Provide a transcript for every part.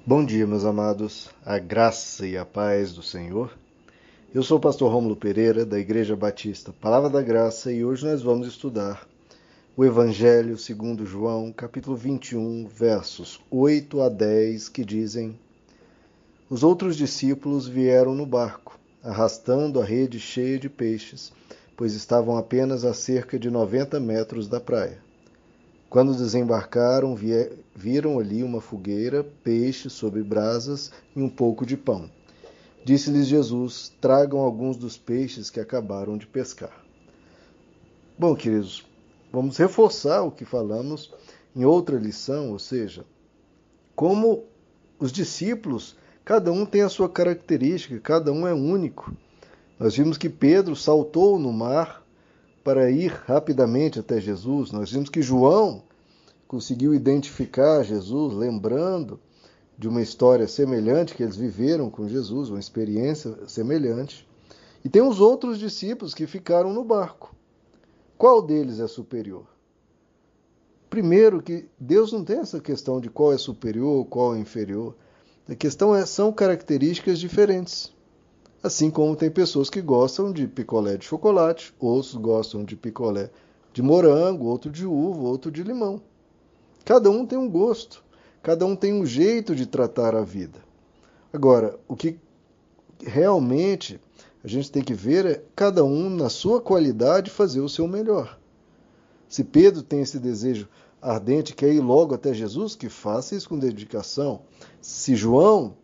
Bom dia, meus amados, a graça e a paz do Senhor. Eu sou o pastor Rômulo Pereira, da Igreja Batista Palavra da Graça, e hoje nós vamos estudar o Evangelho segundo João, capítulo 21, versos 8 a 10, que dizem: Os outros discípulos vieram no barco, arrastando a rede cheia de peixes, pois estavam apenas a cerca de 90 metros da praia. Quando desembarcaram, viram ali uma fogueira, peixe sobre brasas e um pouco de pão. Disse-lhes Jesus: Tragam alguns dos peixes que acabaram de pescar. Bom, queridos, vamos reforçar o que falamos em outra lição, ou seja, como os discípulos, cada um tem a sua característica, cada um é único. Nós vimos que Pedro saltou no mar para ir rapidamente até Jesus. Nós vimos que João conseguiu identificar Jesus, lembrando de uma história semelhante que eles viveram com Jesus, uma experiência semelhante. E tem os outros discípulos que ficaram no barco. Qual deles é superior? Primeiro, que Deus não tem essa questão de qual é superior, qual é inferior. A questão são características diferentes. Assim como tem pessoas que gostam de picolé de chocolate, outros gostam de picolé de morango, outro de uva, outro de limão. Cada um tem um gosto, cada um tem um jeito de tratar a vida. Agora, o que realmente a gente tem que ver é cada um, na sua qualidade, fazer o seu melhor. Se Pedro tem esse desejo ardente, quer ir logo até Jesus, que faça isso com dedicação. Se João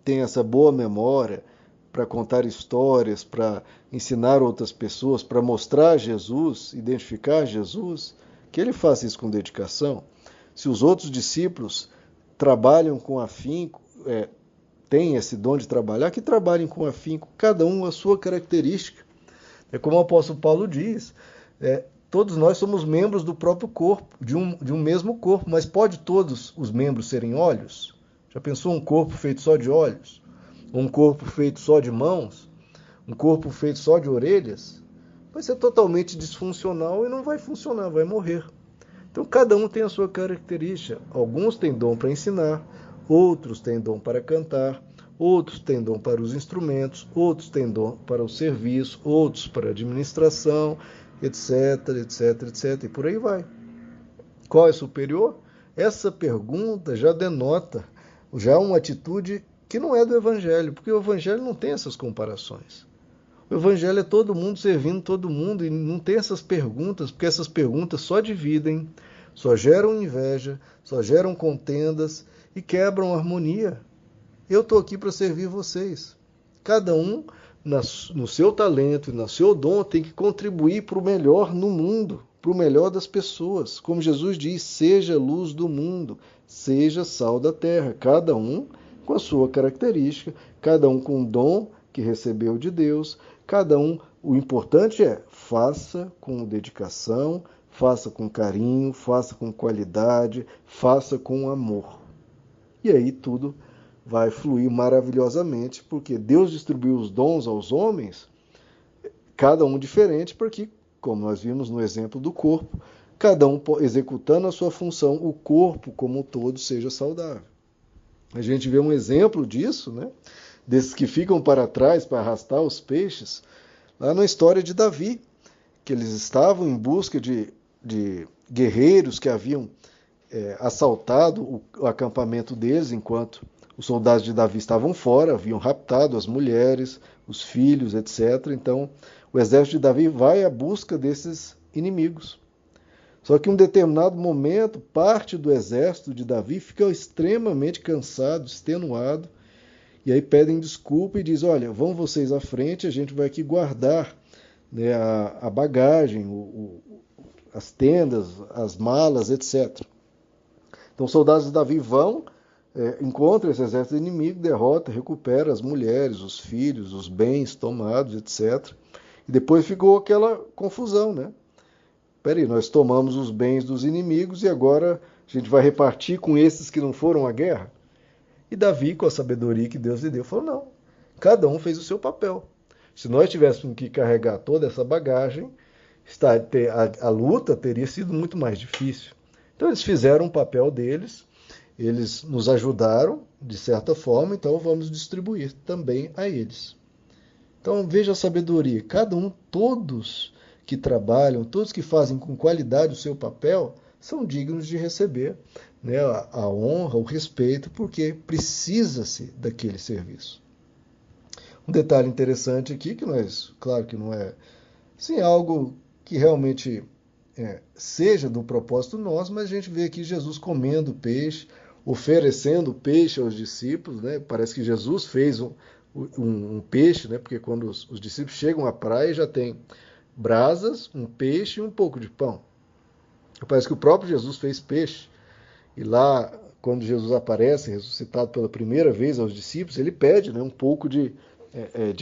tem essa boa memória para contar histórias, para ensinar outras pessoas, para mostrar Jesus, identificar Jesus, que ele faça isso com dedicação. Se os outros discípulos trabalham com afinco, têm esse dom de trabalhar, que trabalhem com afinco, cada um a sua característica. É como o apóstolo Paulo diz, todos nós somos membros do próprio corpo, de um mesmo corpo, mas pode todos os membros serem olhos? Já pensou um corpo feito só de olhos? Um corpo feito só de mãos? Um corpo feito só de orelhas? Vai ser totalmente disfuncional e não vai funcionar, vai morrer. Então cada um tem a sua característica. Alguns têm dom para ensinar, outros têm dom para cantar, outros têm dom para os instrumentos, outros têm dom para o serviço, outros para a administração, etc, etc, etc. E por aí vai. Qual é superior? Essa pergunta já denota já uma atitude que não é do Evangelho, porque o Evangelho não tem essas comparações. O Evangelho é todo mundo servindo todo mundo e não tem essas perguntas, porque essas perguntas só dividem, só geram inveja, só geram contendas e quebram a harmonia. Eu estou aqui para servir vocês. Cada um, no seu talento e no seu dom, tem que contribuir para o melhor no mundo, para o melhor das pessoas. Como Jesus diz, seja luz do mundo, seja sal da terra. Cada um com a sua característica, cada um com um dom que recebeu de Deus, cada um, o importante é, faça com dedicação, faça com carinho, faça com qualidade, faça com amor. E aí tudo vai fluir maravilhosamente, porque Deus distribuiu os dons aos homens, cada um diferente, porque, como nós vimos no exemplo do corpo, cada um executando a sua função, o corpo como um todo seja saudável. A gente vê um exemplo disso, né? Desses que ficam para trás para arrastar os peixes, lá na história de Davi, que eles estavam em busca de guerreiros que haviam assaltado o acampamento deles, enquanto os soldados de Davi estavam fora, haviam raptado as mulheres, os filhos, etc. Então, o exército de Davi vai à busca desses inimigos. Só que em um determinado momento, parte do exército de Davi fica extremamente cansado, extenuado, e aí pedem desculpa e diz: olha, vão vocês à frente, a gente vai aqui guardar, né, a bagagem, as tendas, as malas, etc. Então os soldados de Davi vão, encontram esse exército inimigo, derrota, recupera as mulheres, os filhos, os bens tomados, etc. E depois ficou aquela confusão, né? Peraí, nós tomamos os bens dos inimigos e agora a gente vai repartir com esses que não foram à guerra? E Davi, com a sabedoria que Deus lhe deu, falou: não, cada um fez o seu papel. Se nós tivéssemos que carregar toda essa bagagem, a luta teria sido muito mais difícil. Então eles fizeram o papel deles Eles nos ajudaram, de certa forma, então vamos distribuir também a eles. Então veja a sabedoria, cada um, todos que trabalham, todos que fazem com qualidade o seu papel, são dignos de receber, né, a honra, o respeito, porque precisa-se daquele serviço. Um detalhe interessante aqui, que nós, claro que não é sim, algo que realmente seja do propósito nosso, mas a gente vê aqui Jesus comendo peixe, oferecendo peixe aos discípulos, né? Parece que Jesus fez um peixe, né? Porque quando os discípulos chegam à praia já tem brasas, um peixe e um pouco de pão. Parece que o próprio Jesus fez peixe. E lá, quando Jesus aparece, ressuscitado pela primeira vez aos discípulos, ele pede, né, um pouco de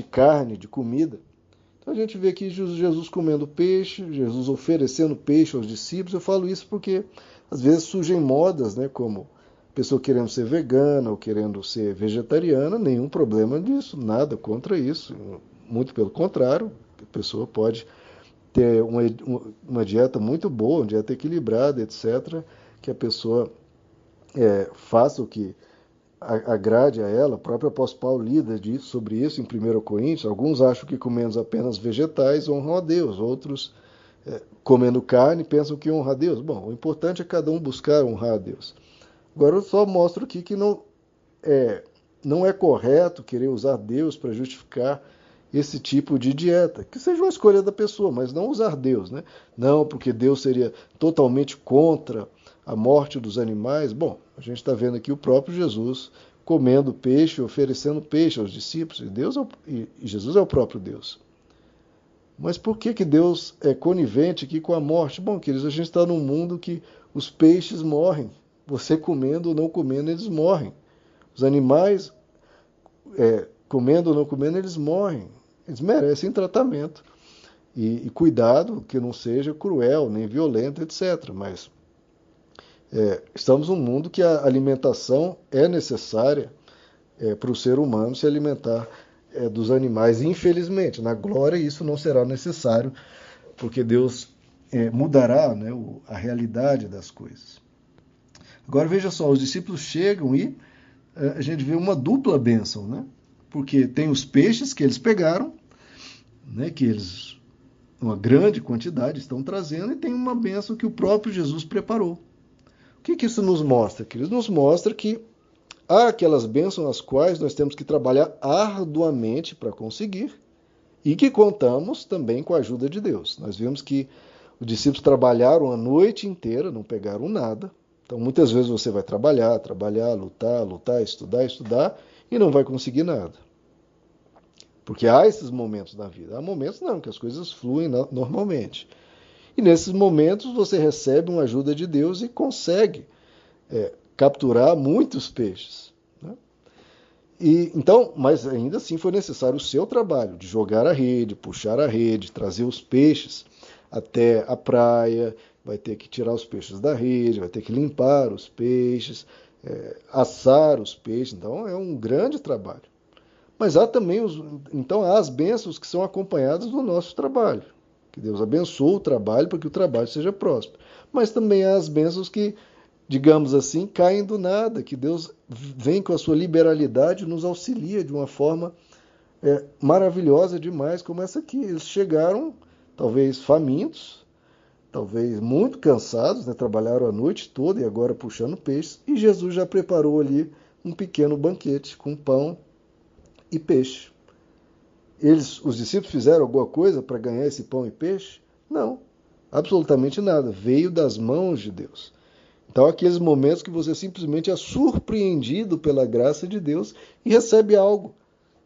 carne, de comida. Então a gente vê aqui Jesus comendo peixe, Jesus oferecendo peixe aos discípulos. Eu falo isso porque às vezes surgem modas, né, como pessoa querendo ser vegana ou querendo ser vegetariana, nenhum problema disso, nada contra isso. Muito pelo contrário, a pessoa pode ter uma dieta muito boa, uma dieta equilibrada, etc., que a pessoa faça o que agrade a ela. O próprio apóstolo Paulo lida sobre isso em 1 Coríntios. Alguns acham que comendo apenas vegetais honram a Deus, outros comendo carne pensam que honra a Deus. Bom, o importante é cada um buscar honrar a Deus. Agora eu só mostro aqui que não é correto querer usar Deus para justificar esse tipo de dieta, que seja uma escolha da pessoa, mas não usar Deus, né? Não, porque Deus seria totalmente contra a morte dos animais. Bom, a gente está vendo aqui o próprio Jesus comendo peixe, oferecendo peixe aos discípulos, e Jesus é o próprio Deus. Mas por que Deus é conivente aqui com a morte? Bom, queridos, a gente está num mundo que os peixes morrem. Você comendo ou não comendo, eles morrem. Os animais, comendo ou não comendo, eles morrem. Eles merecem tratamento. E cuidado que não seja cruel, nem violento, etc. Mas estamos num mundo que a alimentação é necessária para o ser humano se alimentar dos animais. Infelizmente, na glória isso não será necessário, porque Deus mudará, né, a realidade das coisas. Agora veja só, os discípulos chegam e a gente vê uma dupla bênção, né? Porque tem os peixes que eles pegaram, né, que eles, uma grande quantidade, estão trazendo, e tem uma bênção que o próprio Jesus preparou. O que isso nos mostra, queridos? Nos mostra que há aquelas bênçãos as quais nós temos que trabalhar arduamente para conseguir e que contamos também com a ajuda de Deus. Nós vimos que os discípulos trabalharam a noite inteira, não pegaram nada. Então, muitas vezes você vai trabalhar, lutar, estudar e não vai conseguir nada. Porque há esses momentos na vida. Há momentos não, que as coisas fluem normalmente. E nesses momentos você recebe uma ajuda de Deus e consegue capturar muitos peixes. Né? Então, mas ainda assim foi necessário o seu trabalho de jogar a rede, puxar a rede, trazer os peixes até a praia, vai ter que tirar os peixes da rede, vai ter que limpar os peixes, assar os peixes. Então é um grande trabalho. Mas há também há as bênçãos que são acompanhadas do nosso trabalho. Que Deus abençoe o trabalho para que o trabalho seja próspero. Mas também há as bênçãos que, digamos assim, caem do nada, que Deus vem com a sua liberalidade e nos auxilia de uma forma maravilhosa demais, como essa aqui. Eles chegaram, talvez famintos, talvez muito cansados, né? Trabalharam a noite toda e agora puxando peixes, e Jesus já preparou ali um pequeno banquete com pão e peixe. Os discípulos fizeram alguma coisa para ganhar esse pão e peixe? Não, absolutamente nada. Veio das mãos de Deus. Então, aqueles momentos que você simplesmente é surpreendido pela graça de Deus e recebe algo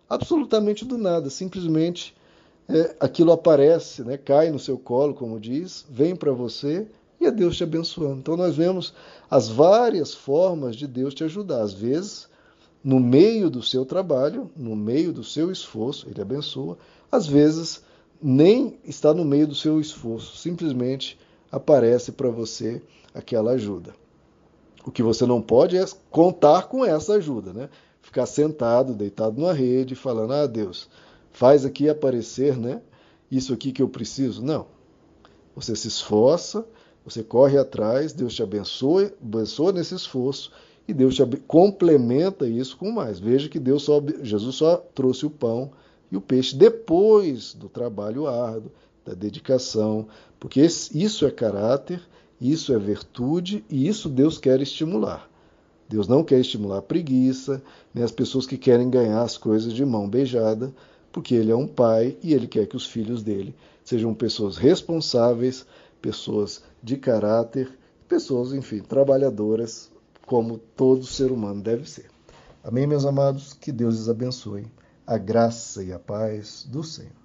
absolutamente do nada. Simplesmente aquilo aparece, né? Cai no seu colo, como diz, vem para você e é Deus te abençoando. Então, nós vemos as várias formas de Deus te ajudar. Às vezes, no meio do seu trabalho, no meio do seu esforço, Ele abençoa. Às vezes, nem está no meio do seu esforço, simplesmente aparece para você aquela ajuda. O que você não pode é contar com essa ajuda, né? Ficar sentado, deitado numa rede, falando, Deus, faz aqui aparecer, né, isso aqui que eu preciso. Não. Você se esforça, você corre atrás, Deus te abençoa nesse esforço, e Deus te complementa isso com mais. Veja que Jesus só trouxe o pão e o peixe depois do trabalho árduo, da dedicação, porque isso é caráter, isso é virtude e isso Deus quer estimular. Deus não quer estimular a preguiça, nem as pessoas que querem ganhar as coisas de mão beijada, porque Ele é um pai e Ele quer que os filhos dele sejam pessoas responsáveis, pessoas de caráter, pessoas, enfim, trabalhadoras, como todo ser humano deve ser. Amém, meus amados? Que Deus os abençoe. A graça e a paz do Senhor.